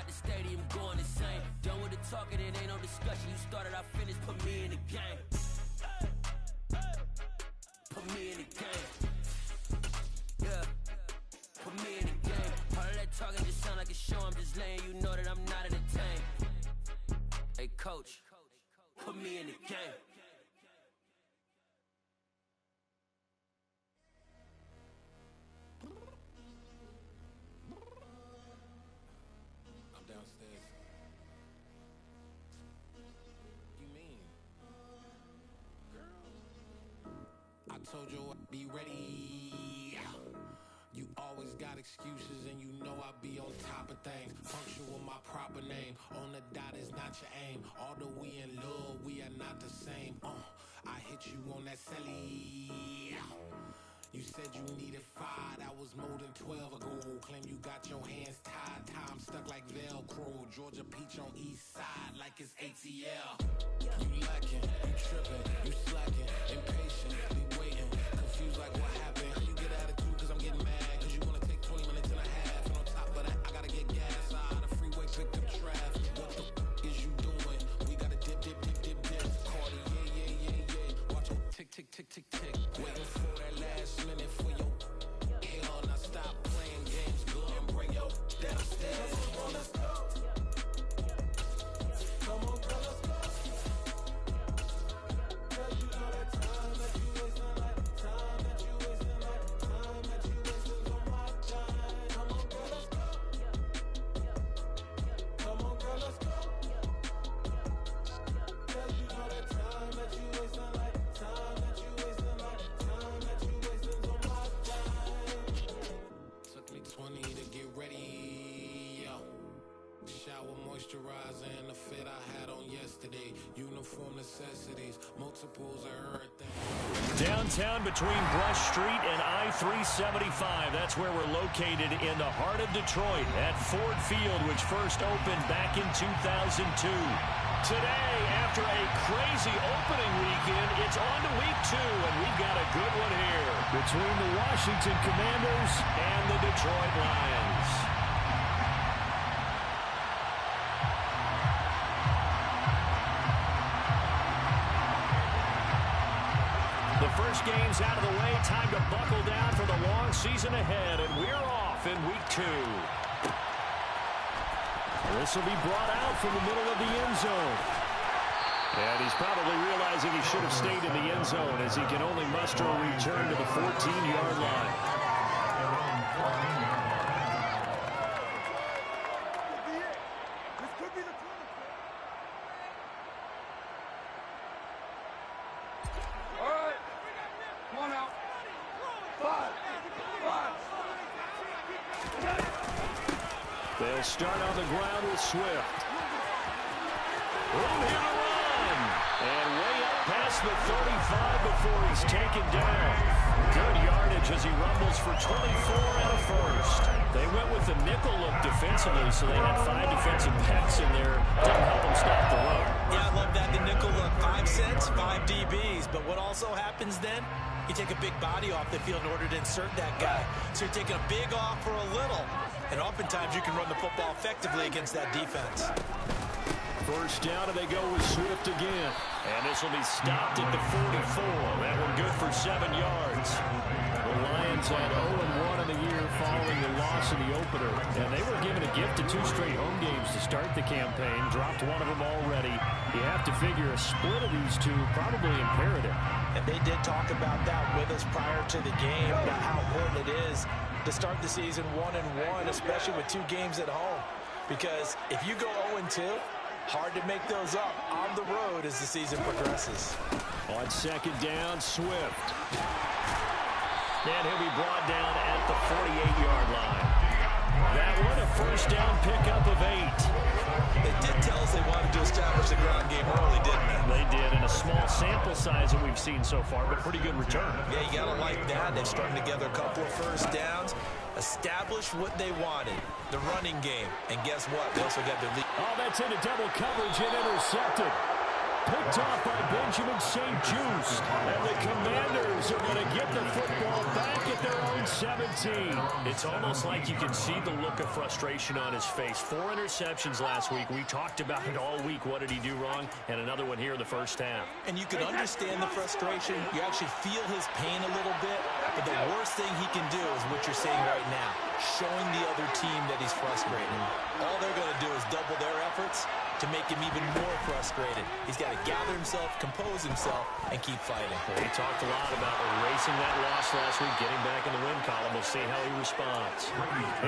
out the stadium going insane. Done with the talking, it ain't no discussion. You started, I finished, put me in the game. Put me in the game. Yeah. Put me in the game. All of that talking just sound like a show. I'm just letting you know that I'm not entertained. Hey, coach, put me in the game. I'm downstairs. You mean? Girl, I told you I'd be ready. You always got excuses and you know I be on top of things. Punctual my proper name. On the dot is not your aim. Although we in love, we are not the same. I hit you on that celly. You said you needed 5, that was more than 12 ago. Claim you got your hands tied, time stuck like Velcro. Georgia Peach on east side like it's ATL. You lacking, you tripping, you slacking, impatient, be waiting, confused like what happened. You get attitude cause I'm getting mad, cause you wanna take 20 minutes and a half. And on top of that, I gotta get gas out of the freeway, picked up traffic. What the is you doing? We gotta dip. Cardi, yeah. Watch your tick. Waiting for that last minute for your hell. Now stop playing games, go and bring your downstairs. Come on, let's go. Come on, girl, let's go. Girl, you know that time that you wasting, like time that you wasting, like time that you wasting on my time. Come on, girl, let's go. Come on, girl, let's go. Girl, you know that time that you wasting, like time that you wasting, like time that you wasting on my time. Took me 20 to get ready, yo. Shower, moisturizer, and the fit I had on yesterday. Uniform necessities, multiples of everything. Downtown between Brush Street and I-375. That's where we're located in the heart of Detroit at Ford Field, which first opened back in 2002. Today, after a crazy opening weekend, it's on to week 2, and we've got a good one here between the Washington Commanders and the Detroit Lions. The first game's out of the way. Time to buckle down for the long season ahead, and we're off in week 2. This will be brought out from the middle of the end zone. And he's probably realizing he should have stayed in the end zone as he can only muster a return to the 14-yard line. They'll start on the ground with Swift. Room here to run. And way up past the 35 before he's taken down. Good yardage as he rumbles for 24 and a first. They went with the nickel look defensively, so they had 5 defensive backs in there. Didn't help them stop the run. Yeah, I love that, the nickel look. 5 cents, 5 DBs. But what also happens then? You take a big body off the field in order to insert that guy. So you're taking a big off for a little. And oftentimes you can run the football effectively against that defense. First down, and they go with Swift again. And this will be stopped at the 44. That one good for 7 yards. The Lions had 0-1 in the year following the loss in the opener. And they were given a gift of 2 straight home games to start the campaign. Dropped one of them already. You have to figure a split of these 2 probably imperative. And they did talk about that with us prior to the game, about how important it is to start the season 1-1, especially with 2 games at home. Because if you go 0-2, hard to make those up on the road as the season progresses. On second down, Swift. And he'll be brought down at the 48-yard line. That one, a first down pickup of 8. They did tell us they wanted to establish the ground game early, didn't they? They did, in a small sample size that we've seen so far, but pretty good return. Yeah, you got to like that. They've strung together a couple of first downs, established what they wanted, the running game. And guess what? They also got their lead. Oh, that's into double coverage and intercepted. picked off by Benjamin St-Juste. And the Commanders are going to get the football back at their own 17. It's almost like you can see the look of frustration on his face. 4 interceptions last week. We talked about it all week. What did he do wrong? And another one here in the first half. And you can understand the frustration. You actually feel his pain a little bit. But the worst thing he can do is what you're seeing right now, showing the other team that he's frustrated. All they're going to do is double their efforts to make him even more frustrated. He's got to gather himself, compose himself, and keep fighting. He talked a lot about erasing that loss last week, getting back in the win column. We'll see how he responds.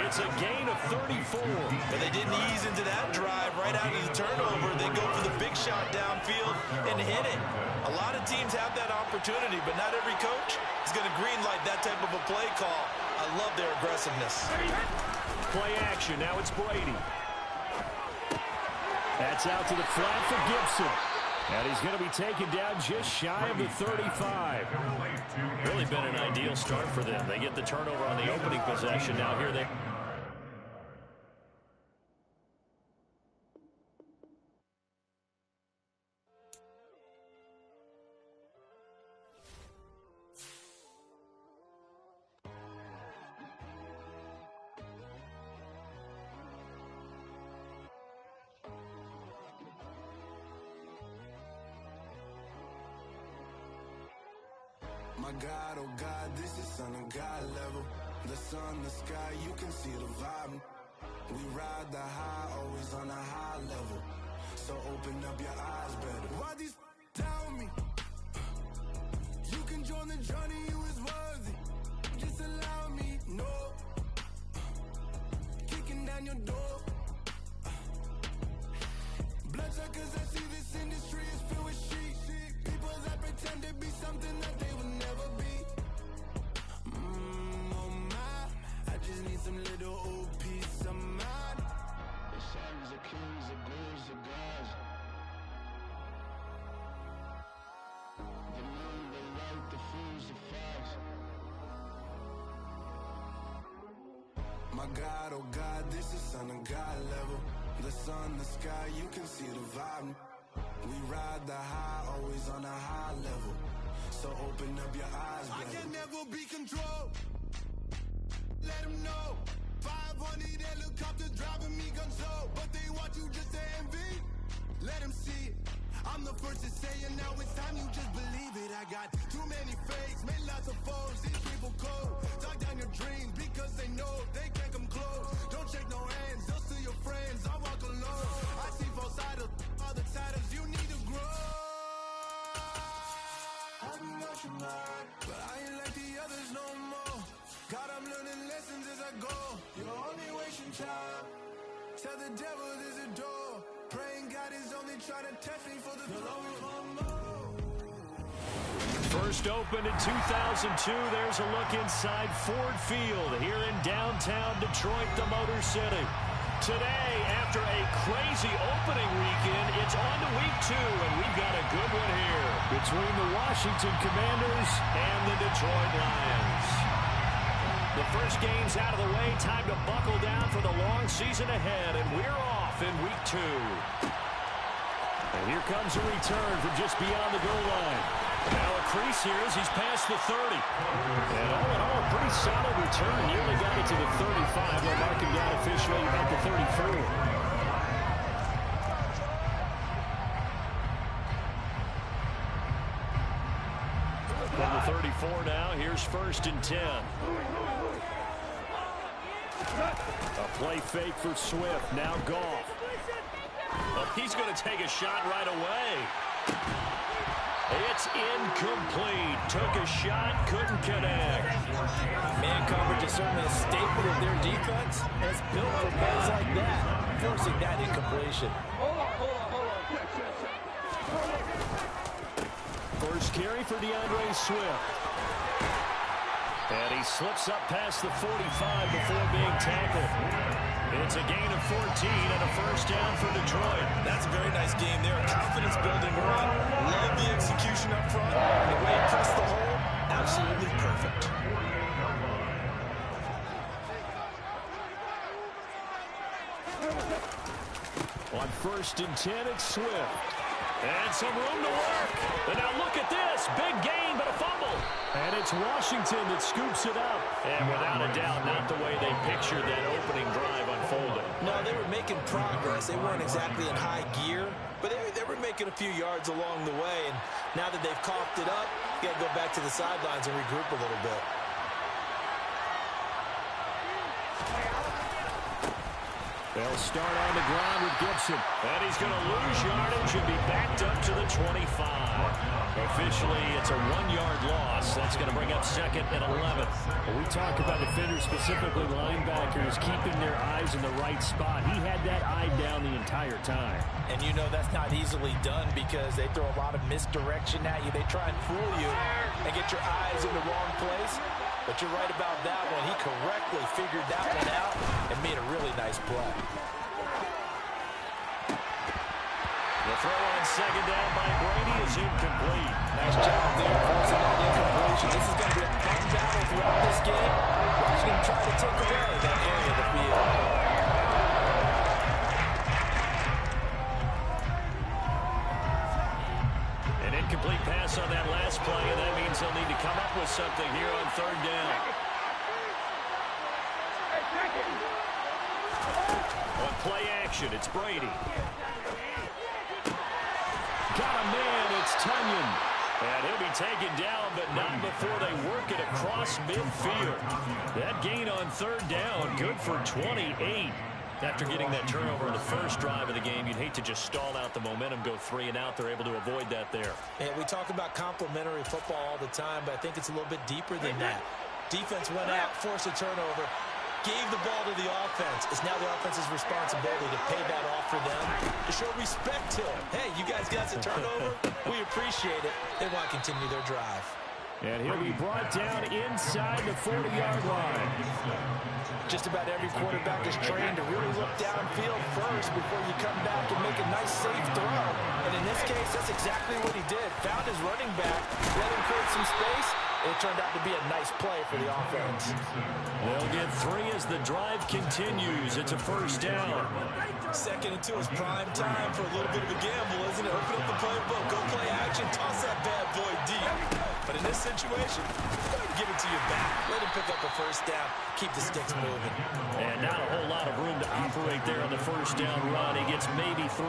It's a gain of 34. But they didn't ease into that drive right out of the turnover. They go for the big shot downfield and hit it. A lot of teams have that opportunity, but not every coach is going to greenlight that type of a play call. I love their aggressiveness. Play action. Now it's Brady. That's out to the flat for Gibson. And he's going to be taken down just shy of the 35. Really been an ideal start for them. They get the turnover on the opening possession. Now here they... My God, oh God, this is Son of God level. The sun, the sky, you can see the vibe. We ride the high, always on a high level. So open up your eyes better. Why these tell me? You can join the journey, you is worthy. Just allow me, no. Kicking down your door. Bloodsuckers, I see this industry is filled with sheep. People that pretend to be something that they will never be. Oh my, I just need some little old peace of mind. The sons of kings, the ghouls, the gods. The moon, the light, the fools, the facts. My God, oh God, this is Son of God level. The sun, the sky, you can see the vibe. We ride the high, always on a high level. So open up your eyes, baby. I can never be controlled. Let them know. 500 helicopters driving me gunso. But they want you just to envy. Let them see it. I'm the first to say it, now it's time you just believe it. I got too many fakes, made lots of foes. These people cold. Talk down your dreams because they know they can't come close. Don't shake no hands, they'll steal your friends. I walk alone. I see false idols, other titles, you need to grow. I be watching mine, but I ain't like the others no more. God, I'm learning lessons as I go. You're only wasting time. Tell the devil there's a door. Praying God is only trying to test me for the throne. First opened in 2002. There's a look inside Ford Field here in downtown Detroit, the Motor City. Today, after a crazy opening weekend, it's on to week 2, and we've got a good one here between the Washington Commanders and the Detroit Lions. The first game's out of the way. Time to buckle down for the long season ahead, and we're off in week 2. And here comes a return from just beyond the goal line. Now a crease here as he's past the 30. And all in all, a pretty solid return. Nearly got it to the 35. They'll mark him down officially at the 34. From the 34 now, here's 1st and 10. A play fake for Swift. Now Goff. Well, he's going to take a shot right away. It's incomplete. Took a shot, couldn't connect. Man coverage is certainly a staple of their defense. It's built for plays like that, forcing that incompletion. First carry for DeAndre Swift. And he slips up past the 45 before being tackled. It's a gain of 14 and a first down for Detroit. That's a very nice game there. Confidence building run. Love the execution up front. The way he pressed the hole, absolutely perfect. On 1st and 10, it's Swift. And some room to work. And now look at this. Big gain, but a fumble. And it's Washington that scoops it up. And without a doubt, not the way they pictured that opening drive unfolding. No, they were making progress. They weren't exactly in high gear, but they were making a few yards along the way. And now that they've coughed it up, you got to go back to the sidelines and regroup a little bit. They'll start on the ground with Gibson. And he's going to lose yardage and be backed up to the 25. Officially, it's a 1-yard loss. That's going to bring up 2nd and 11. When we talk about defenders, specifically linebackers, keeping their eyes in the right spot. He had that eye down the entire time. And you know that's not easily done because they throw a lot of misdirection at you. They try and fool you and get your eyes in the wrong place. But you're right about that one. He correctly figured that one out and made a really nice play. The throw on 2nd down by Brady is incomplete. Nice job there forcing that incompletion. This is going to be a fun battle throughout this game. He's going to try to take away that area of the field. An incomplete pass on that last play, and that means they'll need to come up with something here on 3rd down. On play action, it's Brady. Got a man, it's Tunyon. And he'll be taken down, but not before they work it across midfield. That gain on 3rd down, good for 28. After getting that turnover in the first drive of the game, you'd hate to just stall out the momentum, go 3 and out. They're able to avoid that there. And we talk about complementary football all the time, but I think it's a little bit deeper than that. Defense went out, forced a turnover, gave the ball to the offense. It's now the offense's responsibility to pay that off for them, to show respect to them. Hey, you guys got a turnover? We appreciate it. They want to continue their drive. And he'll be brought down inside the 40-yard line. Just about every quarterback is trained to really look downfield first before you come back and make a nice, safe throw. And in this case, that's exactly what he did. Found his running back, let him create some space, and it turned out to be a nice play for the offense. They'll get 3 as the drive continues. It's a 1st down. 2nd and 2 is prime time for a little bit of a gamble, isn't it? Open up the playbook, go play action, toss that bad boy deep. But in this situation, go ahead and give it to your back. Let him pick up a 1st down. Keep the sticks moving. And not a whole lot of room to operate there on the 1st down run. He gets maybe 3.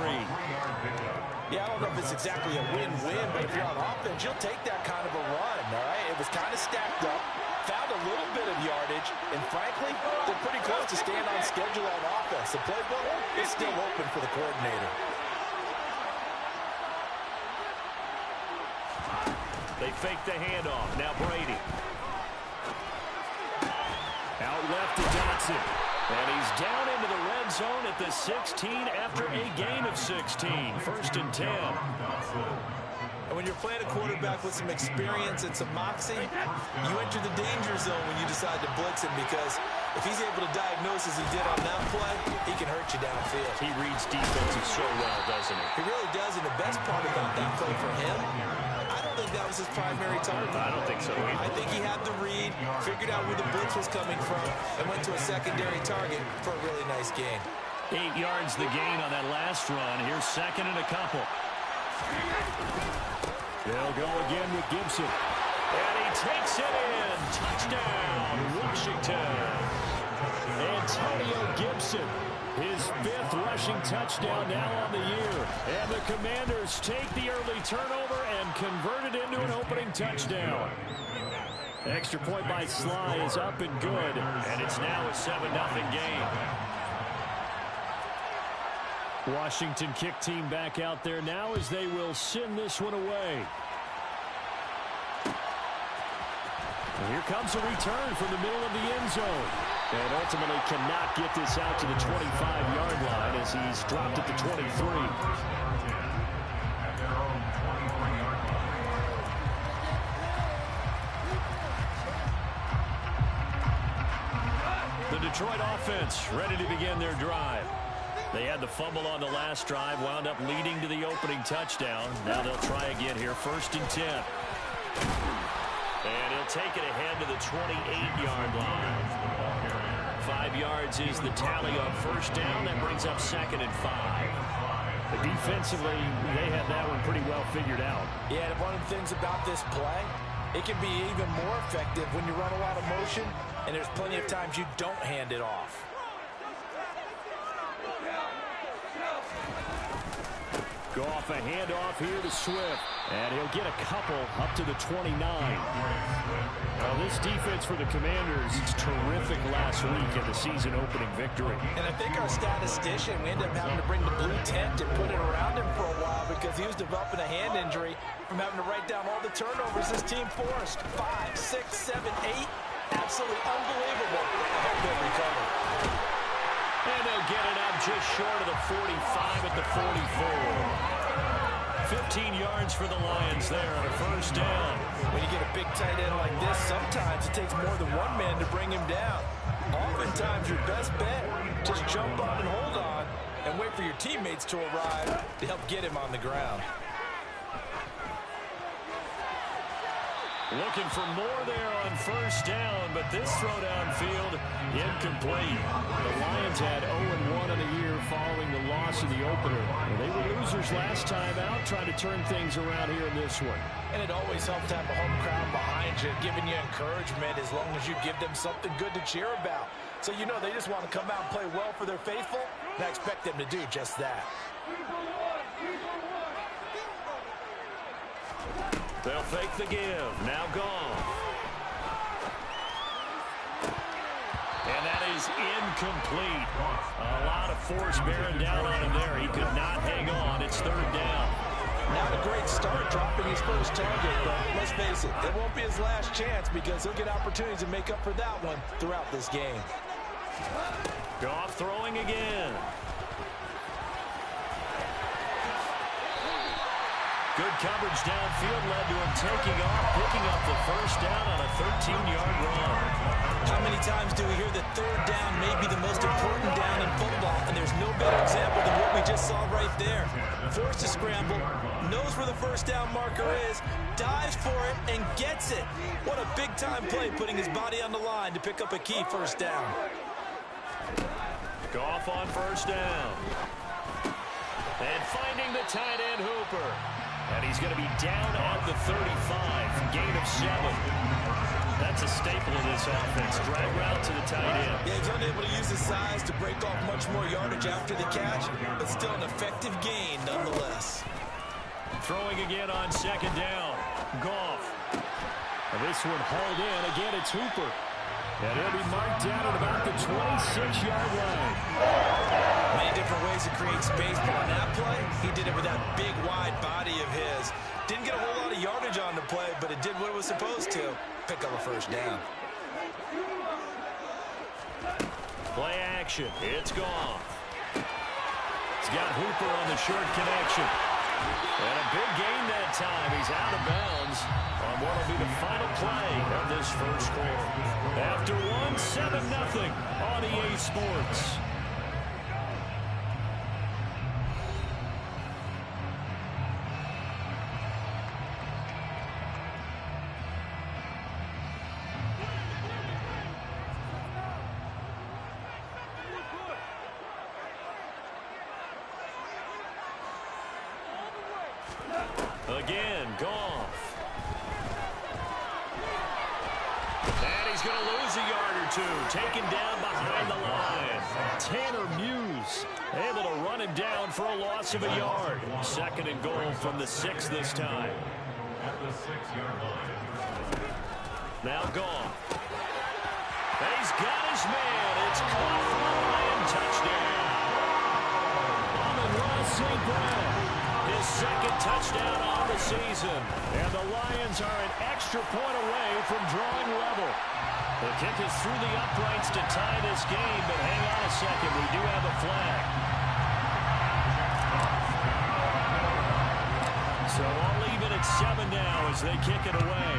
Yeah, I don't know if it's exactly a win-win, but if you're on offense, you'll take that kind of a run, all right? It was kind of stacked up, found a little bit of yardage, and frankly, they're pretty close to staying on schedule on offense. The playbook is still open for the coordinator. They fake the handoff. Now Brady. Out left to Dotson. And he's down into the red zone at the 16 after a gain of 16. 1st and 10. And when you're playing a quarterback with some experience and some moxie, you enter the danger zone when you decide to blitz him, because if he's able to diagnose as he did on that play, he can hurt you downfield. He reads defenses so well, doesn't he? He really does, and the best part about that play for him, I don't think that was his primary target. I don't think so either. I think he had the read, figured out where the blitz was coming from, and went to a secondary target for a really nice gain. 8 yards the gain on that last run. Here's 2nd and a couple. They'll go again with Gibson. And he takes it in. Touchdown, Washington. Antonio Gibson, his 5th rushing touchdown now on the year. And the Commanders take the early turnover and convert it into an opening touchdown. Extra point by Sly is up and good. And it's now a 7-0 game. Washington kick team back out there now as they will send this one away. And here comes a return from the middle of the end zone. And ultimately cannot get this out to the 25-yard line as he's dropped at the 23. The Detroit offense ready to begin their drive. They had the fumble on the last drive, wound up leading to the opening touchdown. Now they'll try again here, 1st and 10. And he'll take it ahead to the 28-yard line. 5 5 yards is the tally on first down. That brings up 2nd and 5. But defensively, they had that one pretty well figured out. Yeah, and one of the things about this play, it can be even more effective when you run a lot of motion, and there's plenty of times you don't hand it off. Goff, a handoff here to Swift. And he'll get a couple up to the 29. Well, this defense for the Commanders is terrific last week in the season-opening victory. And I think our statistician, we ended up having to bring the blue tent and put it around him for a while because he was developing a hand injury from having to write down all the turnovers this team forced. 5, 6, 7, 8. Absolutely unbelievable. I hope they'll recover. And they'll get it up just short of the 45 at the 44. 15 yards for the Lions there on a first down. When you get a big tight end like this, sometimes it takes more than one man to bring him down. Oftentimes, your best bet, just jump on and hold on and wait for your teammates to arrive to help get him on the ground. Looking for more there on first down, but this throw downfield incomplete. The Lions had 0-1 in the year following the loss in the opener. They were losers last time out, trying to turn things around here in this one. And it always helps to have a home crowd behind you, giving you encouragement as long as you give them something good to cheer about. So you know they just want to come out and play well for their faithful, and I expect them to do just that. They'll fake the give. Now Goff. And that is incomplete. A lot of force bearing down on him there. He could not hang on. It's 3rd down. Not a great start dropping his first target, but let's face it, it won't be his last chance because he'll get opportunities to make up for that one throughout this game. Goff throwing again. Good coverage downfield led to him taking off, picking up the first down on a 13-yard run. How many times do we hear that 3rd down may be the most important down in football, and there's no better example than what we just saw right there. Forced to scramble, knows where the first down marker is, dives for it, and gets it. What a big-time play putting his body on the line to pick up a key first down. Goff on first down. And finding the tight end Hooper. And he's going to be down at the 35, gain of 7. That's a staple of this offense. Drag route to the tight end. Yeah, he's unable to use his size to break off much more yardage after the catch, but still an effective gain nonetheless. Throwing again on 2nd down. Goff. And this one hauled in. Again, it's Hooper. And he'll be marked down at about the 26-yard line. Many different ways to create space, but on that play, he did it with that big, wide body of his. Didn't get a whole lot of yardage on the play, but it did what it was supposed to. Pick up a first down. Play action. It's Goff. He's got Hooper on the short connection. And a big gain that time. He's out of bounds on what will be the final play of this first quarter. After 7-0 on EA Sports. Again, Goff. And he's going to lose a yard or two. Taken down behind the line. Tanner Muse able to run him down for a loss of a yard. 2nd and goal from the 6 this time. At the 6-yard line. Now Goff. And he's got his man. It's caught for a Lion touchdown. Amon-Ra St. Brown. His 2nd touchdown on the season. And the Lions are an extra point away from drawing level. The kick is through the uprights to tie this game, but hang on a second. We do have a flag. So I'll leave it at 7 now as they kick it away.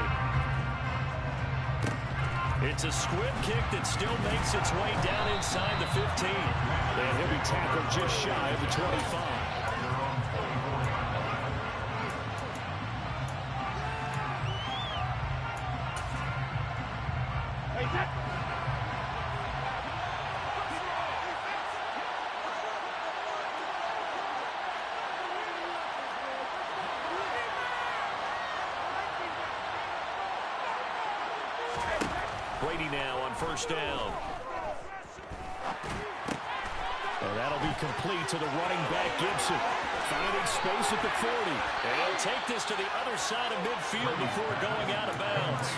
It's a squib kick that still makes its way down inside the 15. And he'll be tackled just shy of the 25. Brady now on first down. And that'll be complete to the running back, Gibson. Finding space at the 40. And he'll take this to the other side of midfield before going out of bounds.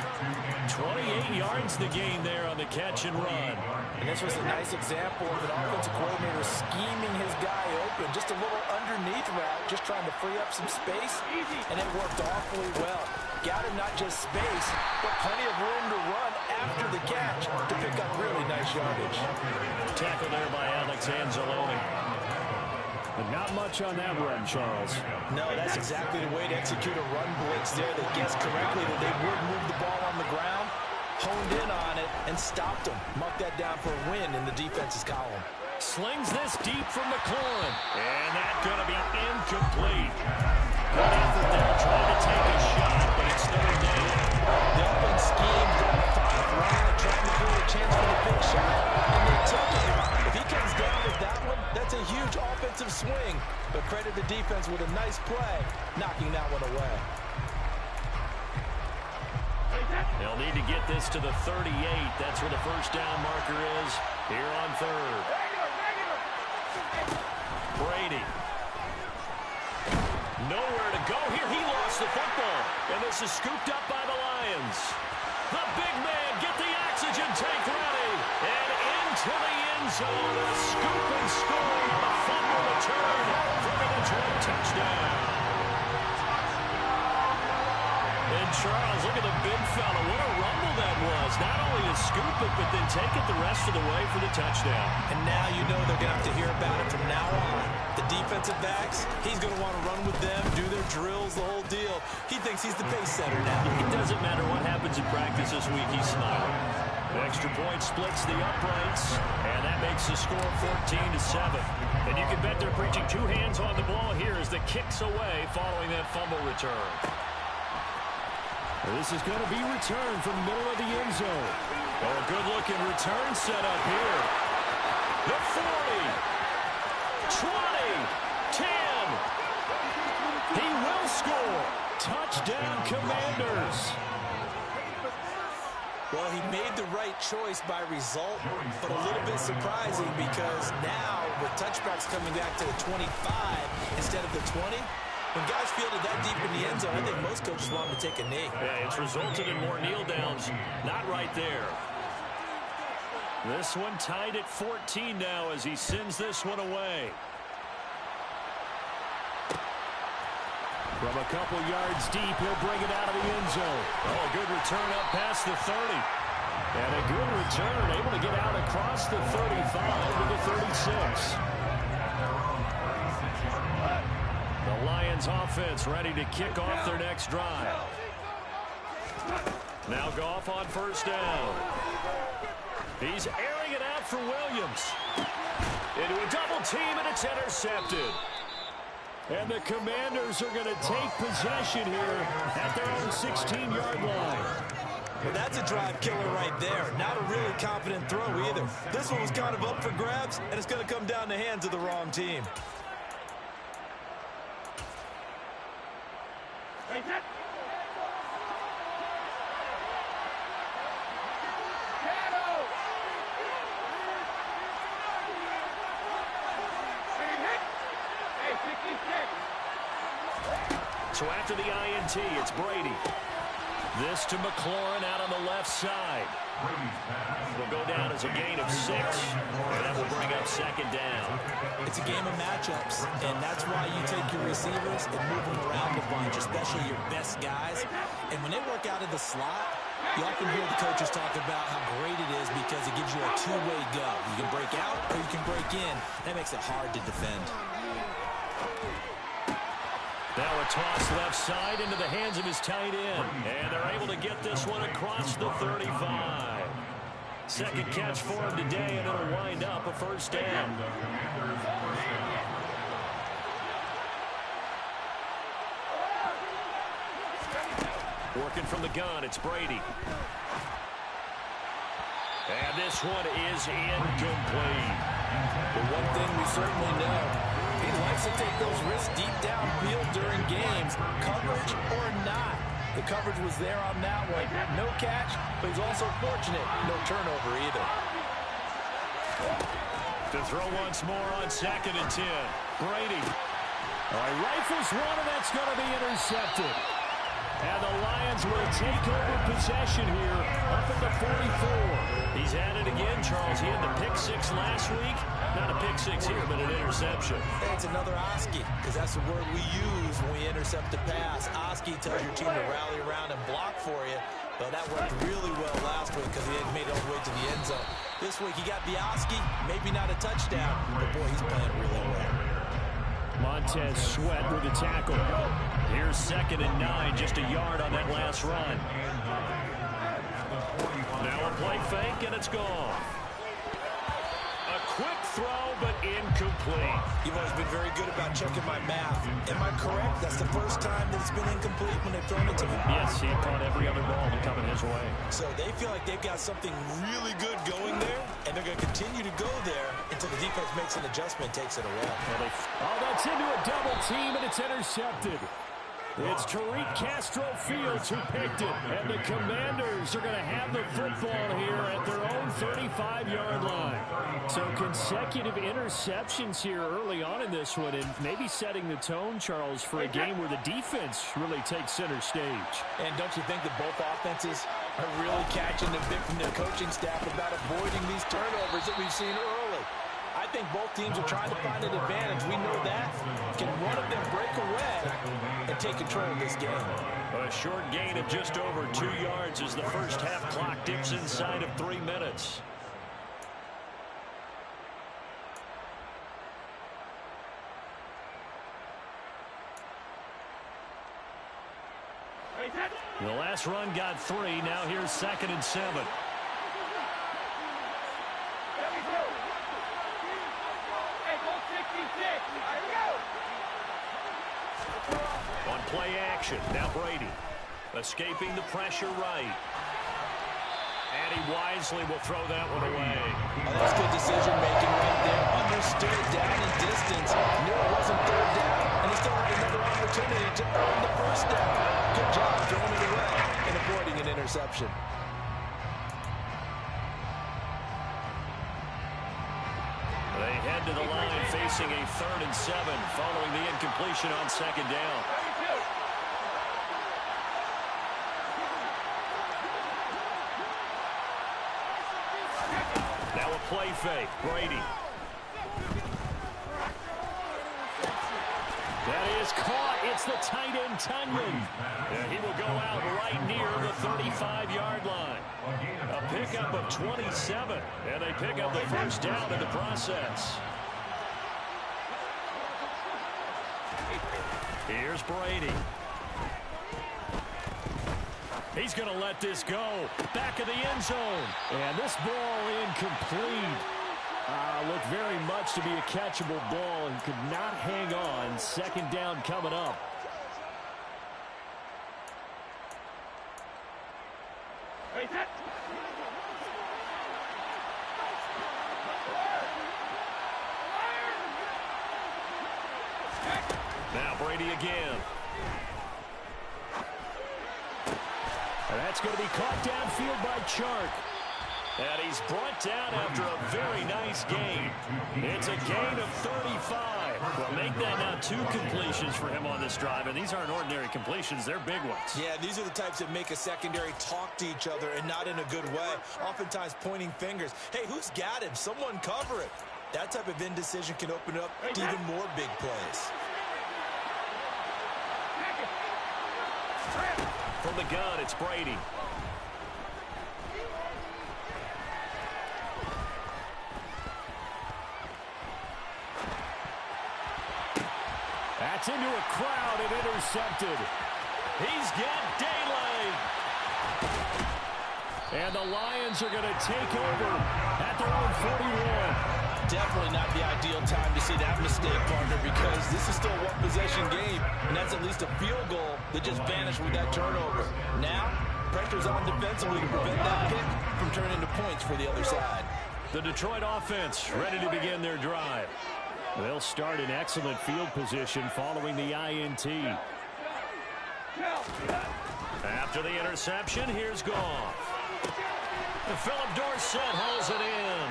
28 yards the gain there on the catch and run. And this was a nice example of an offensive coordinator scheming his guy open. Just a little underneath route, just trying to free up some space. And it worked awfully well. Got him not just space, but plenty of room to run after the catch to pick up really nice yardage. Tackle there by Alex Anzalone. But not much on that run, Charles. No, that's exactly the way to execute a run blitz there. They guessed correctly that they would move the ball on the ground, honed in on it, and stopped them. Mark that down for a win in the defense's column. Slings this deep from McLaurin. And that's going to be incomplete. Good effort there trying to take a shot, but it's third down. The open scheme going 5 wide, trying to create a chance for the big shot, and they took it. If he comes down with that one, that's a huge offensive swing. But credit the defense with a nice play, knocking that one away. They'll need to get this to the 38. That's where the first down marker is here on third. Brady. Nowhere to go here. He lost the football. And this is scooped up by the Lions. The big man, get the oxygen tank ready. And into the end zone. A scoop and score on a fumble return for the Detroit touchdown. And Charles, look at the big fella. What a rumble that was. Not only to scoop it, but then take it the rest of the way for the touchdown. And now you know they're going to have to hear about it from now on. The defensive backs, he's going to want to run with them, do their drills, the whole deal. He thinks he's the pace setter now. It doesn't matter what happens in practice this week. He's smiling. The extra point splits the uprights, and that makes the score 14-7. And you can bet they're preaching 2 hands on the ball here as the kick's away following that fumble return. This is going to be returned from the middle of the end zone. Oh, a good-looking return set up here. The 40, 20, 10. He will score. Touchdown, Commanders. Well, he made the right choice by result, but a little bit surprising because now with touchbacks coming back to the 25 instead of the 20, when guys fielded that deep in the end zone, I think most coaches want him to take a knee. Yeah, it's resulted in more kneel downs. Not right there. This one tied at 14 now as he sends this one away. From a couple yards deep, he'll bring it out of the end zone. Oh, good return up past the 30. And a good return, able to get out across the 35 to the 36. The Lions offense ready to kick off their next drive. Now Goff on first down. He's airing it out for Williams. Into a double team, and it's intercepted. And the Commanders are going to take possession here at their own 16-yard line. Well, that's a drive killer right there. Not a really confident throw either. This one was kind of up for grabs, and it's going to come down the hands of the wrong team. So after the INT, it's Brady. This to McLaurin out on the left side. Will go down as a gain of 6, and that will bring up second down. It's a game of matchups, and that's why you take your receivers and move them around a bunch, especially your best guys. And when they work out of the slot, you often hear the coaches talk about how great it is because it gives you a two-way go. You can break out or you can break in. That makes it hard to defend. Now a toss left side into the hands of his tight end. And they're able to get this one across the 35. Second catch for him today, and it'll wind up a first down. Working from the gun, it's Brady. And this one is incomplete. But one thing we certainly know, he likes to take those risks deep downfield during games, coverage or not. The coverage was there on that one. No catch, but he's also fortunate. No turnover either. To throw once more on 2nd and 10. Brady. Rifles one, and that's going to be intercepted. And the Lions will take over possession here up at the 44. He's at it again, Charles. He had the pick 6 last week. Not a pick 6 here, but an interception. Hey, it's another Oski, because that's the word we use when we intercept a pass. Oski tells your team to rally around and block for you. But that worked really well last week because he had made it all the way to the end zone. This week he got the Oski, maybe not a touchdown, but boy, he's playing really well. Montez Sweat with a tackle. Here's 2nd and 9, just a yard on that last run. Now a play fake, and it's gone. A quick throw, but incomplete. You've always been very good about checking my math. Am I correct? That's the first time that it's been incomplete when they've thrown it to him? Yes, he caught every other ball coming his way. So they feel like they've got something really good going there, and they're going to continue to go there until the defense makes an adjustment, takes it away. Oh, that's into a double team, and it's intercepted. It's Tariq Castro Fields who picked it, and the Commanders are going to have the football here at their own 35-yard line. So consecutive interceptions here early on in this one, and maybe setting the tone, Charles, for a game where the defense really takes center stage. And don't you think that both offenses are really catching the bit from their coaching staff about avoiding these turnovers that we've seen early? I think both teams are trying to find an advantage. We know that. Can one of them break away and take control of this game? A short gain of just over 2 yards as the first half clock dips inside of 3 minutes. The last run got 3. Now here's 2nd and 7. On play action, now Brady. Escaping the pressure right. And he wisely will throw that one away. Oh, that's good decision-making right there. Understood down and distance. Knew it wasn't 3rd down, and he still had another opportunity to earn the 1st down. Good job throwing it away and avoiding an interception. They head to the line facing a 3rd and 7 following the incompletion on 2nd down. Now a play fake. Brady. That is caught. It's the tight end, Tunyon. He will go out right near the 35-yard line. A pickup of 27, and they pick up the 1st down in the process. Here's Brady. He's going to let this go. Back of the end zone. And this ball incomplete. Looked very much to be a catchable ball and could not hang on. 2nd down coming up. Now Brady again. And that's going to be caught downfield by Chark. And he's brought down after a very nice gain. It's a gain of 35. Well, make that now 2 completions for him on this drive. And these aren't ordinary completions. They're big ones. Yeah, these are the types that make a secondary talk to each other and not in a good way. Oftentimes pointing fingers. Hey, who's got him? Someone cover it. That type of indecision can open up to even more big plays. From the gun, it's Brady. That's into a crowd and intercepted. He's got daylight. And the Lions are going to take over at their own 41. Definitely not the ideal time to see that mistake, partner, because this is still a one-possession game, and that's at least a field goal that just vanished with that turnover. Now, pressure's on defensively to prevent that pick from turning into points for the other side. The Detroit offense ready to begin their drive. They'll start in excellent field position following the INT. After the interception, here's Goff. And Philip Dorsett hauls it in.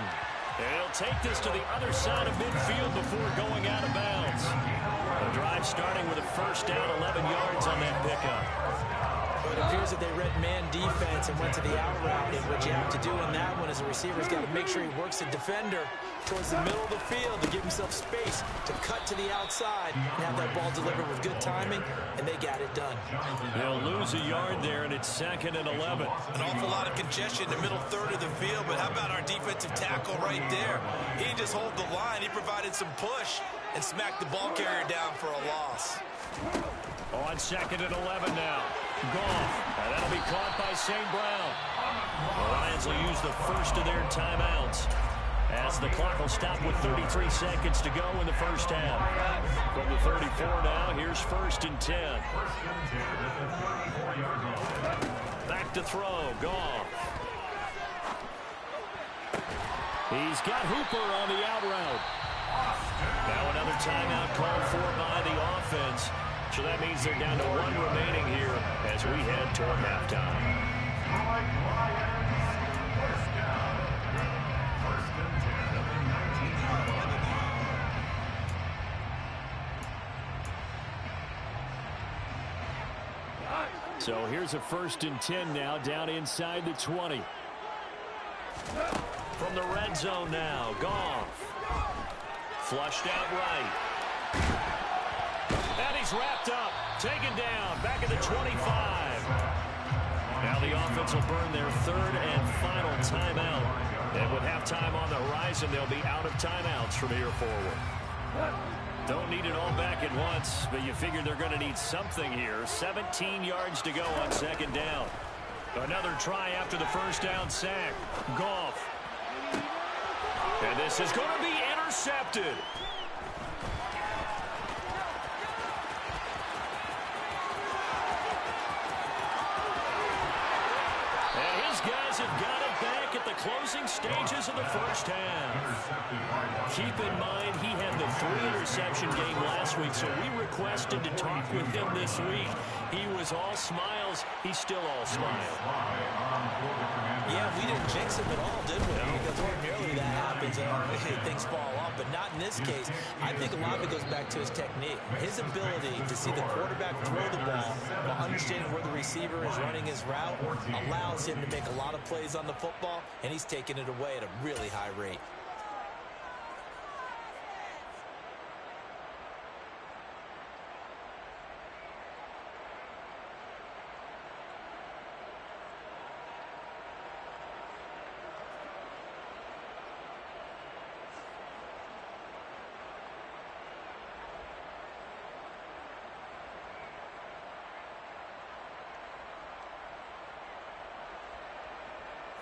He'll take this to the other side of midfield before going out of bounds. The drive starting with a first down, 11 yards on that pickup. It appears that they read man defense and went to the out route. And what you have to do in that one is the receiver's got to make sure he works the defender towards the middle of the field to give himself space to cut to the outside and have that ball delivered with good timing, and they got it done. They'll lose a yard there, and it's 2nd and 11. An awful lot of congestion in the middle third of the field, but how about our defensive tackle right there? He didn't just hold the line. He provided some push and smacked the ball carrier down for a loss. On 2nd and 11 now. Goff. And that'll be caught by St. Brown. The Lions will use the first of their timeouts as the clock will stop with 33 seconds to go in the first half. From the 34 now, here's 1st and 10. Back to throw. Goff. He's got Hooper on the out route. Now another timeout called for by the offense. So that means they're down to 1 remaining here as we head toward halftime. So here's a 1st and 10 now, down inside the 20. From the red zone now, Goff. Flushed out right. And he's wrapped up, taken down, back at the 25. Now the offense will burn their 3rd and final timeout. And with halftime on the horizon, they'll be out of timeouts from here forward. Don't need it all back at once, but you figure they're going to need something here. 17 yards to go on 2nd down. Another try after the first down sack. Goff. And this is going to be intercepted. Guys have got it back at the closing stages of the first half. Keep in mind, he had the 3-interception game last week, so we requested to talk with him this week. He was all smiles. He's still all smiles. Yeah, we didn't jinx him at all, did we? No. Because ordinarily that happens and things fall off, but not in this case. I think a lot of it goes back to his technique. His ability to see the quarterback throw the ball while understanding where the receiver is running his route allows him to make a lot of plays on the football, and he's taking it away at a really high rate.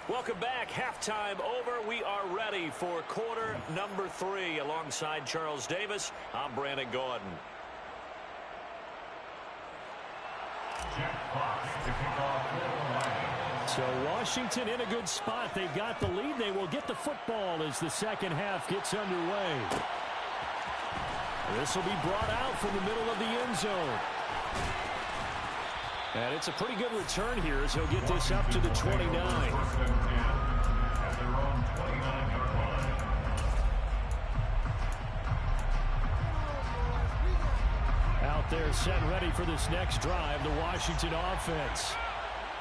Welcome back. Halftime over. We are ready for quarter number 3. Alongside Charles Davis, I'm Brandon Gordon. So Washington in a good spot. They've got the lead. They will get the football as the second half gets underway. This will be brought out from the middle of the end zone. And it's a pretty good return here as he'll get this up to the 29. Out there set ready for this next drive, the Washington offense.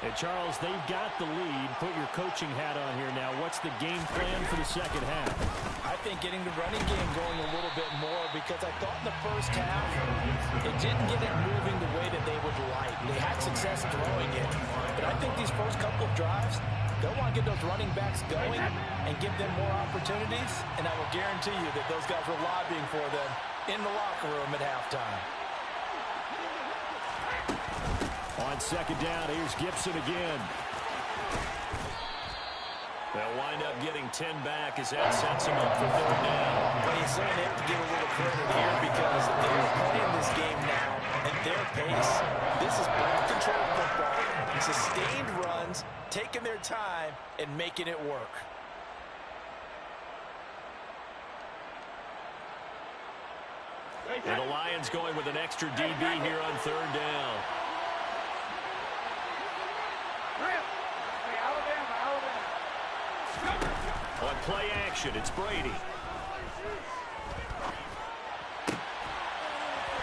And Charles, they've got the lead. Put your coaching hat on here now. What's the game plan for the second half? I think getting the running game going a little bit more, because I thought in the first half it didn't get it moving the way that they would like. They had success throwing it, but I think these first couple of drives, they'll want to get those running backs going and give them more opportunities, and I will guarantee you that those guys were lobbying for them in the locker room at halftime. On second down, here's Gibson again. They'll wind up getting 10 back as that sets them up for third down. Well, you certainly have to give a little credit here because they're playing this game now at their pace. This is ball-controlled football, sustained runs, taking their time, and making it work. And the Lions going with an extra DB here on third down. On play action, it's Brady.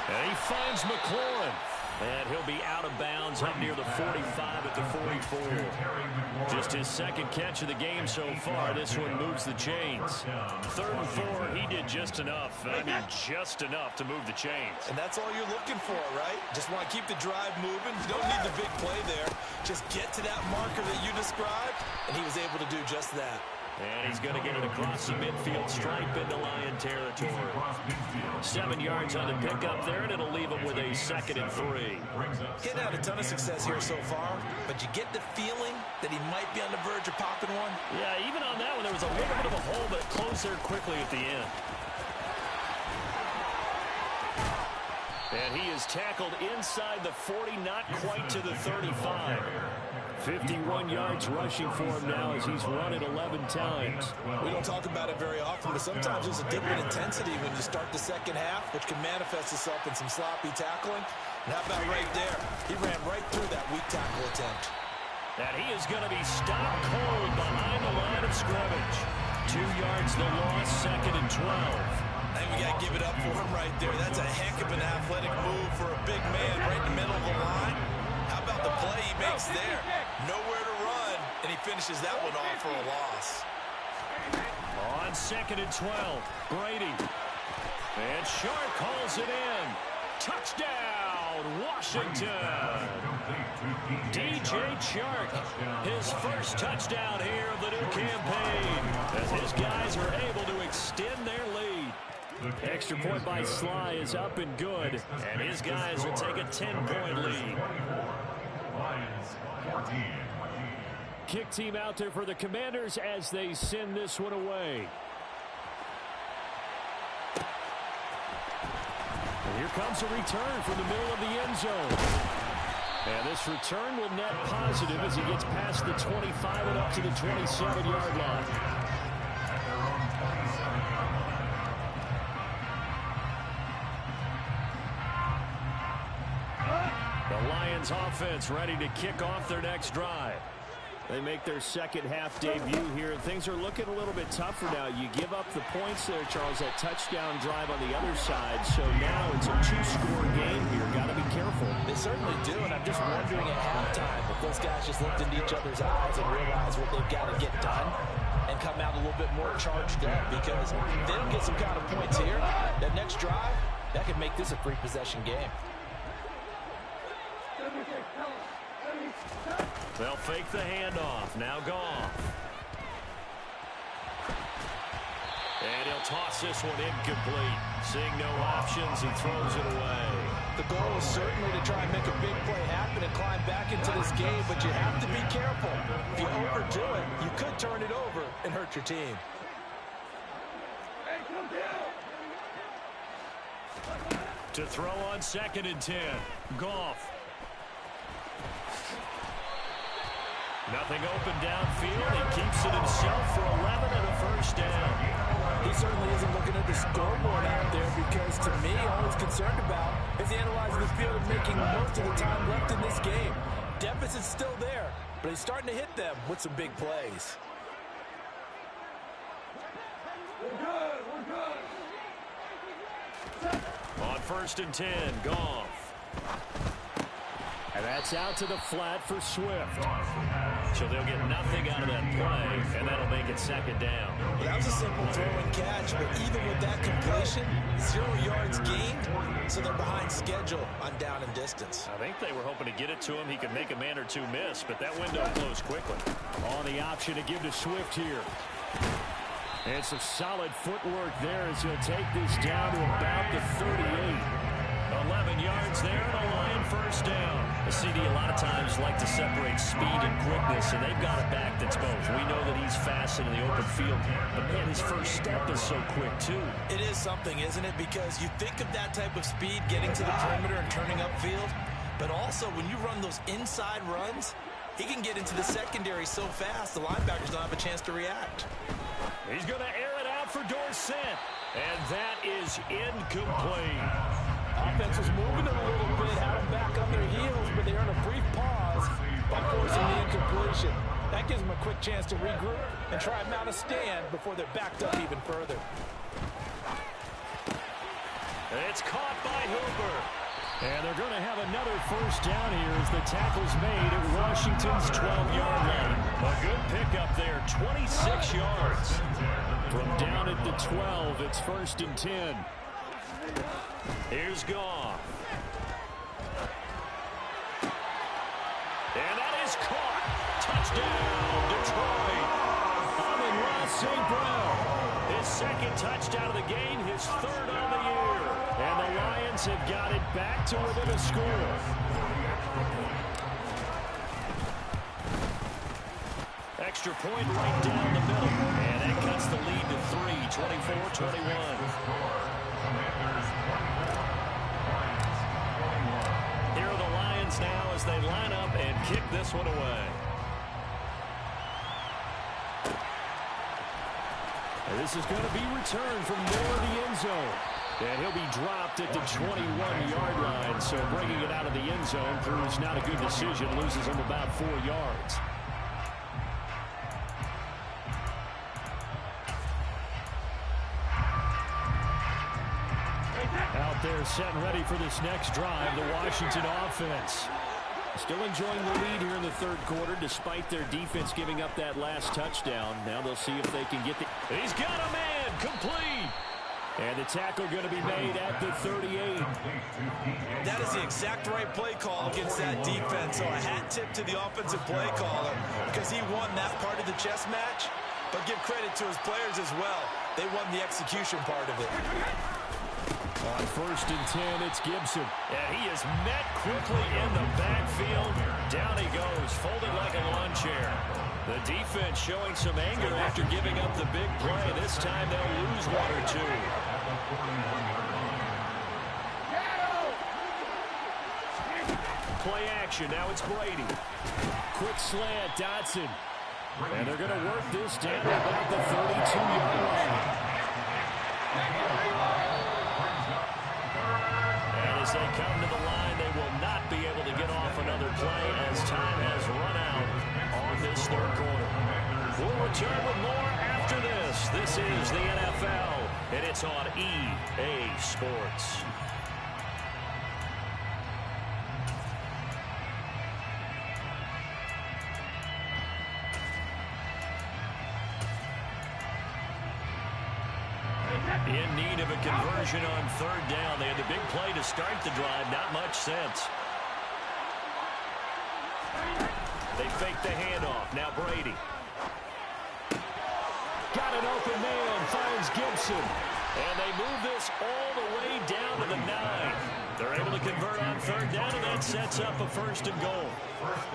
And he finds McLaurin. And he'll be out of bounds up near the 45 at the 44. Just his second catch of the game so far. This one moves the chains. 3rd and 4, he did just enough. I mean, just enough to move the chains. And that's all you're looking for, right? Just want to keep the drive moving. You don't need the big play there. Just get to that marker that you described, and he was able to do just that. And he's going to get it across the midfield stripe into Lion territory. 7 yards on the pickup there, and it'll leave him with a 2nd and 3. Getting out a ton of success here so far, but you get the feeling that he might be on the verge of popping one. Yeah, even on that one, there was a little bit of a hole, but it closed there quickly at the end. And he is tackled inside the 40, not quite to the 35. 51 yards rushing for him now as he's run it 11 times. We don't talk about it very often, but sometimes there's a dip in intensity when you start the second half, which can manifest itself in some sloppy tackling. And how about right there? He ran right through that weak tackle attempt. And he is going to be stopped cold behind the line of scrimmage. 2 yards the loss, 2nd and 12. I think we got to give it up for him right there. That's a heck of an athletic move for a big man right in the middle of the line. How about the play he makes there? Nowhere to run, and he finishes that one off for a loss. On 2nd and 12, Brady. And Shark calls it in. Touchdown, Washington. DJ Chark, his first touchdown here of the new campaign, as his guys are able to extend their lead. Extra point by Sly is up and good, and his guys will take a 10-point lead. Lions 14. Kick team out there for the Commanders as they send this one away. And here comes a return from the middle of the end zone. And this return will net positive as he gets past the 25 and up to the 27-yard line. The Lions offense ready to kick off their next drive. They make their second half debut here, and things are looking a little bit tougher now. You give up the points there, Charles, that touchdown drive on the other side. So now it's a 2-score game here. Got to be careful. They certainly do, and I'm just wondering at halftime if those guys just looked into each other's eyes and realized what they've got to get done and come out a little bit more charged up, because if they don't get some kind of points here, that next drive, that could make this a free possession game. They'll fake the handoff. Now Goff. And he'll toss this one incomplete. Seeing no options, he throws it away. The goal is certainly to try and make a big play happen and climb back into this game, but you have to be careful. If you overdo it, you could turn it over and hurt your team. To throw on 2nd and 10. Goff. Nothing open downfield. He keeps it himself for 11 and a first down. He certainly isn't looking at the scoreboard out there, because to me, all he's concerned about is analyzing the field and making most of the time left in this game. Deficit's still there, but he's starting to hit them with some big plays. On 1st and 10, Goff. And that's out to the flat for Swift. So they'll get nothing out of that play, and that'll make it 2nd down. Well, that was a simple throw and catch, but even with that completion, 0 yards gained, so they're behind schedule on down and distance. I think they were hoping to get it to him. He could make a man or two miss, but that window closed quickly. On the option to give to Swift here. And some solid footwork there as he'll take this down to about the 38. 11 yards there, and a Lion first down. The CD a lot of times like to separate speed and quickness, and they've got a back that's both. We know that he's fast in the open field, but man, his first step is so quick too. It is something, isn't it? Because you think of that type of speed getting to the perimeter and turning upfield, but also when you run those inside runs, he can get into the secondary so fast the linebackers don't have a chance to react. He's going to air it out for Dorsett, and that is incomplete. Offense was moving it a little bit, had them back on their heels, but they earned a brief pause by forcing the incompletion. That gives them a quick chance to regroup and try and mount a stand before they're backed up even further. It's caught by Hooper. And they're going to have another first down here as the tackle's made at Washington's 12-yard line. A good pickup there, 26 yards. From down at the 12, it's 1st and 10. Here's Goff. And that is caught. Touchdown, Detroit. Amon-Ra St. Brown. His second touchdown of the game, his 3rd on the year. And the Lions have got it back to within a score. Extra point right down the middle. And that cuts the lead to 3, 24-21. Here are the Lions now as they line up and kick this one away. And this is going to be returned from near the end zone. And he'll be dropped at the 21-yard line. So bringing it out of the end zone proves not a good decision. Loses him about 4 yards. Out there set and ready for this next drive, the Washington offense. Still enjoying the lead here in the 3rd quarter despite their defense giving up that last touchdown. Now they'll see if they can get the... He's got a man, complete. And the tackle going to be made at the 38. That is the exact right play call against that defense. So a hat tip to the offensive play caller because he won that part of the chess match. But give credit to his players as well. They won the execution part of it. On 1st and 10, it's Gibson. And he is met quickly in the backfield. Down he goes, folded like a lawn chair. The defense showing some anger after giving up the big play. This time they'll lose 1 or 2. Play action, now it's Brady. Quick slant, Dotson. And they're going to work this down about the 32-yard line. As they come to the line, they will not be able to get off another play as time has run out on this 3rd quarter. We'll return with more after this. This is the NFL, and it's on EA Sports. In need of a conversion on 3rd down. They had the big play to start the drive. Not much sense. They fake the handoff. Now Brady. Got an open man. Finds Gibson. And they move this all the way down to the 9. They're able to convert on 3rd down, and that sets up a 1st and goal.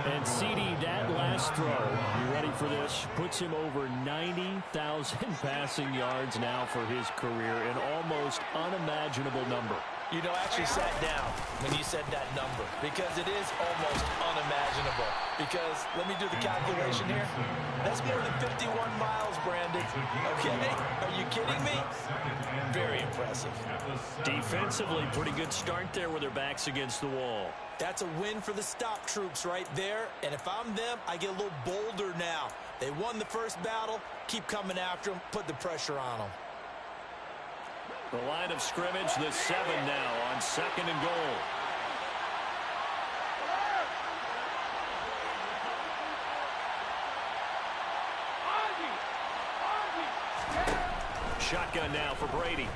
And CD, that last throw, you ready for this? Puts him over 90,000 passing yards now for his career, an almost unimaginable number. You know, I actually sat down when you said that number because it is almost unimaginable. Because, let me do the calculation here. That's more than 51 miles, Brandon. Okay? Are you kidding me? Very impressive. Defensively, pretty good start there with their backs against the wall. That's a win for the stop troops right there. And if I'm them, I get a little bolder now. They won the first battle. Keep coming after them. Put the pressure on them. The line of scrimmage, the 7 now on 2nd and goal. Shotgun now for Brady.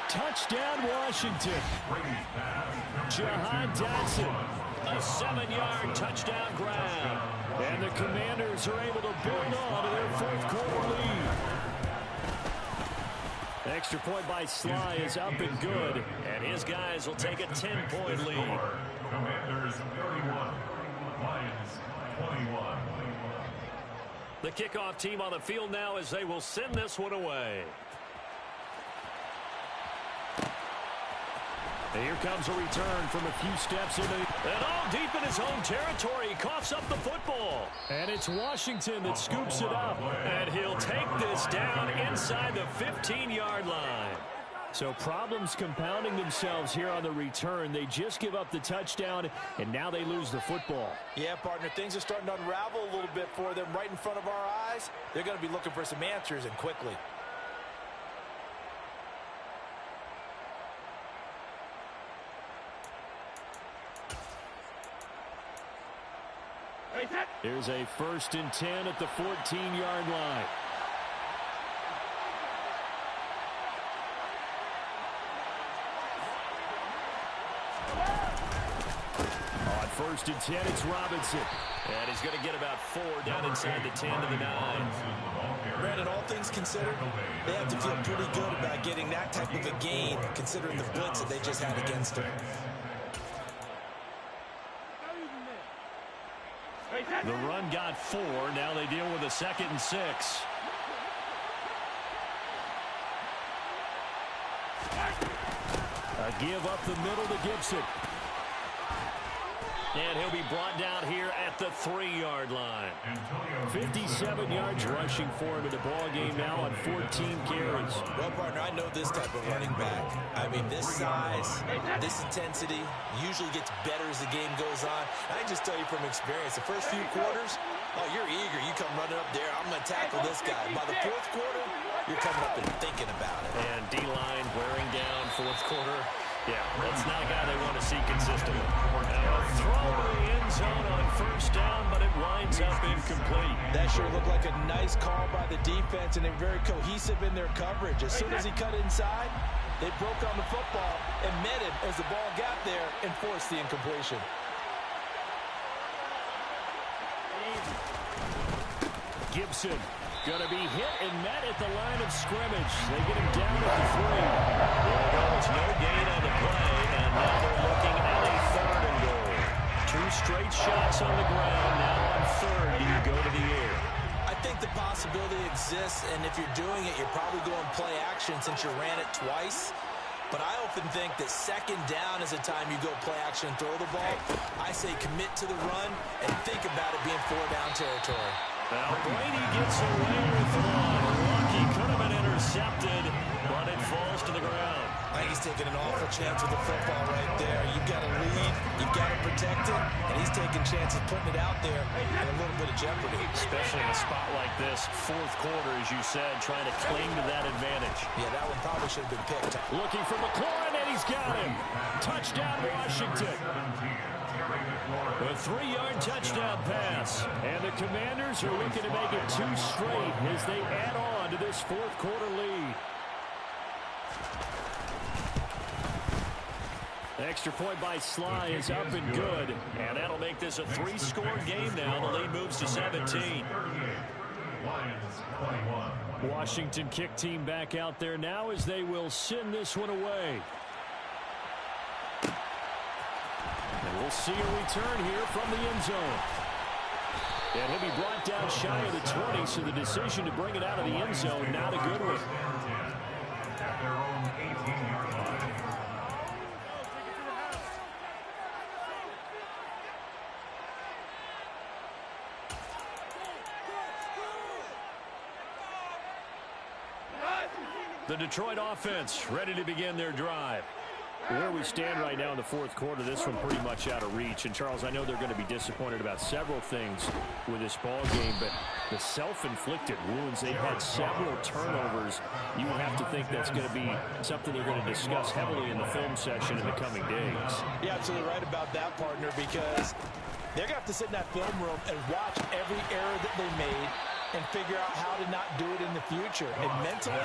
Touchdown, Washington. Jahan Dotson. A 7-yard touchdown grab. And the Commanders are able to build on to their 4th quarter lead. Extra point by Sly is up and good. And his guys will take a 10-point lead. Commanders 31, Lions 21. The kickoff team on the field now as they will send this one away. And here comes a return from a few steps into and all deep in his own territory. He coughs up the football. And it's Washington that scoops it up. And he'll take this down inside the 15-yard line. So problems compounding themselves here on the return. They just give up the touchdown, and now they lose the football. Yeah, partner, things are starting to unravel a little bit for them right in front of our eyes. They're going to be looking for some answers, and quickly. Here's a 1st and 10 at the 14-yard line. On 1st and 10, it's Robinson. And he's going to get about 4 down inside the 10 to the 9. Brandon, all things considered, they have to feel pretty good about getting that type of a gain, considering the blitz that they just had against them. The run got 4. Now they deal with a 2nd and 6. A give up the middle to Gibson. And he'll be brought down here at the 3-yard line. 57 yards rushing for him in the ball game now on 14 carries. Well, partner, I know this type of running back. I mean, this size, this intensity usually gets better as the game goes on. I can just tell you from experience, the first few quarters, oh, you're eager. You come running up there, I'm going to tackle this guy. By the 4th quarter, you're coming up and thinking about it. And D-line wearing down 4th quarter. Yeah, that's not a guy they want to see consistently. Now a throw to the end zone on 1st down, but it winds up incomplete. That sure looked like a nice call by the defense, and they're very cohesive in their coverage. As soon as he cut inside, they broke on the football and met him as the ball got there and forced the incompletion. Gibson going to be hit and met at the line of scrimmage. They get him down at the 3. There's no gain on the play, and now they're looking at a 3rd and goal. 2 straight shots on the ground. Now on 3rd, do you go to the air? I think the possibility exists, and if you're doing it, you're probably going play action since you ran it twice. But I often think that 2nd down is the time you go play action and throw the ball. I say commit to the run and think about it being 4-down territory. Now Brady gets away with one. Lucky could have been intercepted, but it falls to the ground. I think he's taking an awful chance with the football right there. You've got to lead, you've got to protect it, and he's taking chances putting it out there in a little bit of jeopardy. Especially in a spot like this, 4th quarter, as you said, trying to cling to that advantage. Yeah, that one probably should have been picked. Looking for McLaurin, and he's got him. Touchdown, Washington. A 3-yard touchdown pass. And the Commanders are looking to make it 2 straight as they add on to this 4th quarter lead. Extra point by Sly is up and good. And that'll make this a 3-score game now. The lead moves to 17. Washington kick team back out there now as they will send this one away. And we'll see a return here from the end zone. And he'll be brought down shy of the 20, so the decision to bring it out of the end zone, not a good one. At their own 18-yard line. The Detroit offense ready to begin their drive. Where we stand right now in the 4th quarter, this one pretty much out of reach. And, Charles, I know they're going to be disappointed about several things with this ball game, but the self-inflicted wounds, they've had several turnovers. You would have to think that's going to be something they're going to discuss heavily in the film session in the coming days. You're absolutely right about that, partner, because they're going to have to sit in that film room and watch every error that they made and figure out how to not do it in the future. And mentally,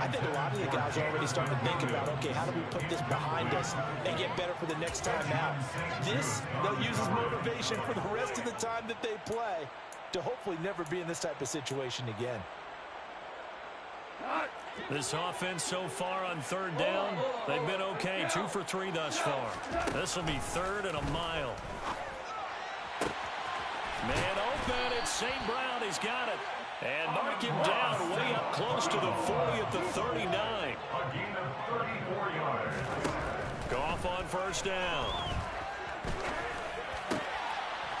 I think a lot of the guys are already starting to think about, okay, how do we put this behind us and get better for the next time out? This, they'll use as motivation for the rest of the time that they play to hopefully never be in this type of situation again. This offense so far on 3rd down, they've been okay. 2 for 3 thus far. This will be 3rd and a mile. Man open, it's St. Brown. He's got it. And mark him down way up close to the 40 at the 39. A gain of 34 yards. Goff on 1st down.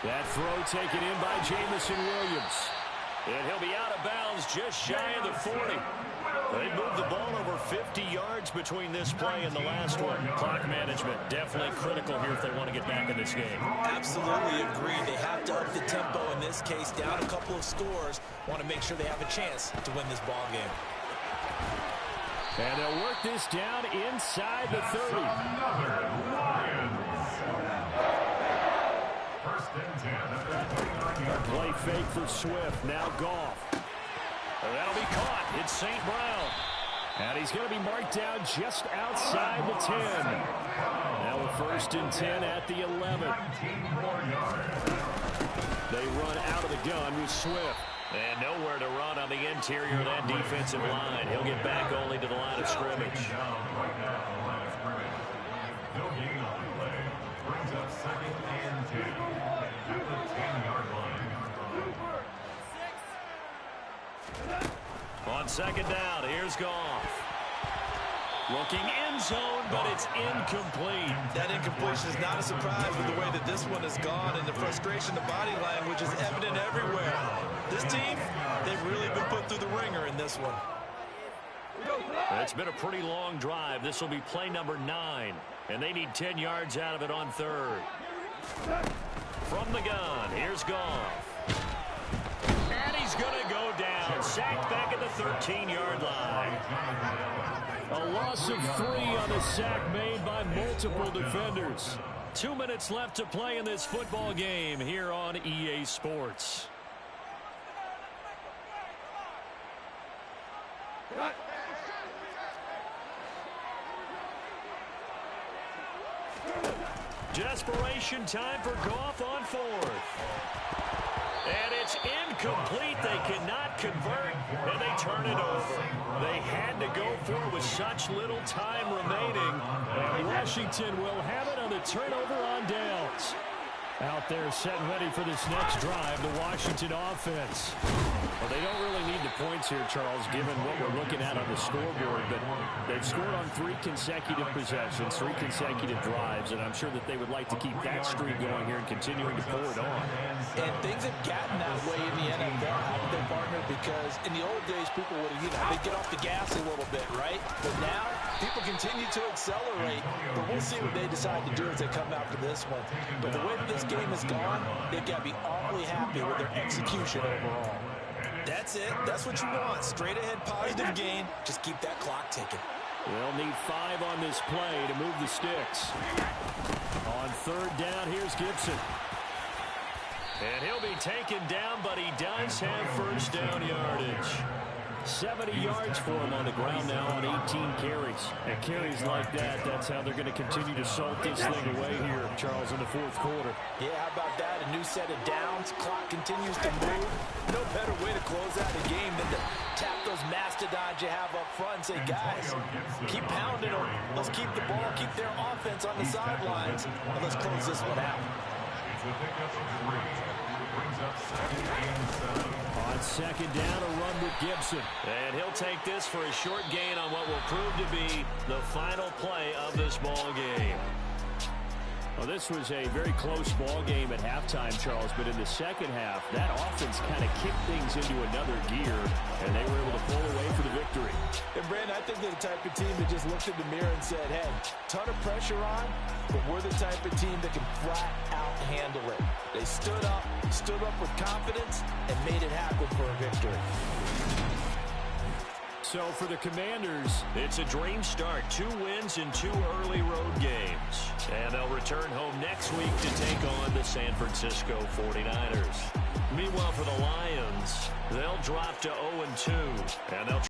That throw taken in by Jamison Williams. And he'll be out of bounds just shy of the 40. They moved the ball over 50 yards between this play and the last one. Clock management definitely critical here if they want to get back in this game. Absolutely agreed. They have to up the tempo in this case, down a couple of scores. Want to make sure they have a chance to win this ball game. And they'll work this down inside the 30. First and 10. Play fake for Swift. Now Goff. That'll be caught. It's St. Brown. And he's going to be marked down just outside the 10. Now a 1st and 10 at the 11. They run out of the gun with Swift. And nowhere to run on the interior of that defensive line. He'll get back only to the line of scrimmage. No gain on the play. Brings up 2nd and 10 at the 10-yard line. On 2nd down, here's Goff. Looking end zone, but it's incomplete. That incompletion is not a surprise with the way that this one has gone, and the frustration, the body language is evident everywhere. This team, they've really been put through the ringer in this one. It's been a pretty long drive. This will be play number 9, and they need 10 yards out of it on 3rd. From the gun, here's Goff. And he's going to go down. Sacked back at the 13-yard line. A loss of 3 on the sack made by multiple defenders. 2 minutes left to play in this football game here on EA Sports. Desperation time for Goff on 4th. And it's incomplete. They cannot convert, and they turn it over. They had to go for it with such little time remaining. And Washington will have it on the turnover on downs. Out there set and ready for this next drive, the Washington offense. Well, they don't really need the points here, Charles, given what we're looking at on the scoreboard. But they've scored on 3 consecutive possessions, 3 consecutive drives, and I'm sure that they would like to keep that streak going here and continuing to pour it on. And things have gotten that way in the NFL, haven't they, partner? Because in the old days, people would, they'd get off the gas a little bit, right? But now, people continue to accelerate. But we'll see what they decide to do as they come after this one. But the way that this game has gone, they've got to be awfully happy with their execution overall. That's it. That's what you want. Straight ahead positive gain. Just keep that clock ticking. They'll need 5 on this play to move the sticks. On 3rd down, here's Gibson. And he'll be taken down, but he does have first down yardage. 70 yards for him on the ground now on 18 carries. And carries like that, that's how they're going to continue to salt this thing away here, Charles, in the 4th quarter. Yeah, how about that? A new set of downs. Clock continues to move. No better way to close out a game than to tap those mastodons you have up front and say, guys, keep pounding them. Let's keep the ball, keep their offense on the sidelines, and let's close this one out. It's a pickup of 3. Brings up 2nd and 7. On 2nd down, a run with Gibson. And he'll take this for a short gain on what will prove to be the final play of this ball game. Well, this was a very close ball game at halftime, Charles, but in the second half, that offense kind of kicked things into another gear, and they were able to pull away for the victory. And, Brandon, I think they're the type of team that just looked in the mirror and said, hey, ton of pressure on, but we're the type of team that can flat out handle it. They stood up with confidence, and made it happen for a victory. So for the Commanders, it's a dream start. 2 wins in 2 early road games. And they'll return home next week to take on the San Francisco 49ers. Meanwhile, for the Lions, they'll drop to 0-2, and they'll